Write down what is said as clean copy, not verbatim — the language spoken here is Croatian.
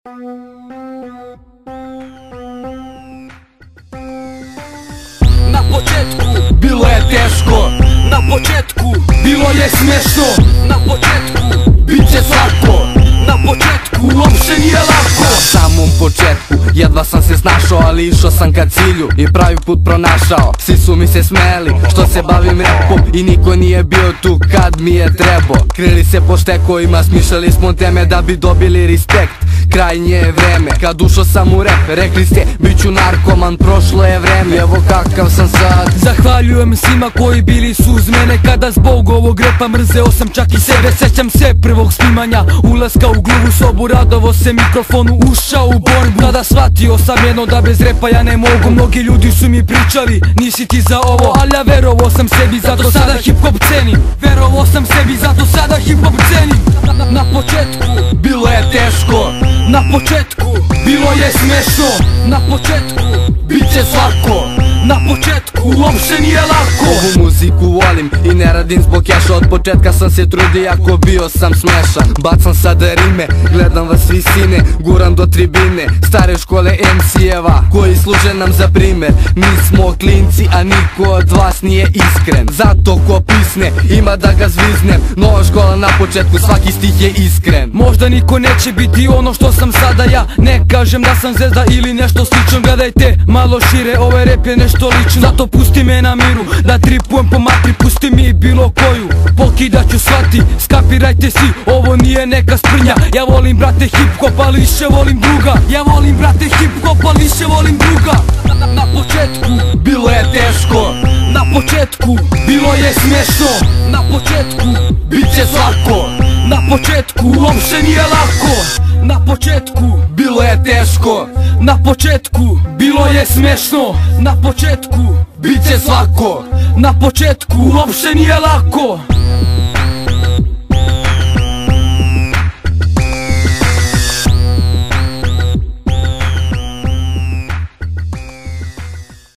Na početku bilo je teško, na početku bilo je smiješno, na početku bit će svako, na početku uopšte nije lako. Na samom početku jedva sam se snašao, ali išao sam ka cilju i pravi put pronašao. Svi su mi se smeli što se bavim repom i niko nije bio tu kad mi je trebao. Krili se po štekovima, smišljali smo teme da bi dobili respekt. Krajnje je vreme, kad ušao sam u rap, rekli ste bit ću narkoman, prošlo je vreme, evo kakav sam sad. Zahvaljujem svima koji bili su uz mene kada zbog ovog repa mrzeo sam čak i sebe. Sećam se prvog snimanja, ulaska u gluvu sobu, radovo se mikrofonu, ušao u borbu. Tada shvatio sam jedno da bez repa ja ne mogu. Mnogi ljudi su mi pričali nisi ti za ovo, ali ja verovao sam sebi, zato sada hip hop cenim. Verovao sam sebi, zato sada hip hop cenim. Na početku bilo je teško, na početku bilo je smiješno, na početku bit će svako, na početku uopšte nije lako. Ovu muziku volim i ne radim zbog keša, od početka sam se trudio ako bio sam smešan. Bacam sada rime, gledam vas svi sine, guram do tribine, stare škole MC-eva koji služe nam za primer. Mi smo klinci, a niko od vas nije iskren, zato ko pisne ima da ga zviznem. Nova škola na početku, svaki stih je iskren. Možda niko neće biti ono što sam sada ja, ne kažem da sam zvezda ili nešto slično. Gledajte malo šire, ovaj rep je nešto lično, zato pusti me na miru da tripujem po matri. Pusti mi bilo koju, pokidaću shvati, skapirajte si, ovo nije neka sprnja. Ja volim brate hip hop, ali više volim druga. Ja volim brate hip hop, ali više volim druga. Na početku bilo je teško, na početku bilo je smiješno, na početku bit će svako, na početku uopšte nije lako. Na početku bilo je teško, na početku bilo je smiješno, na početku bit će svako, na početku uopšte nije lako.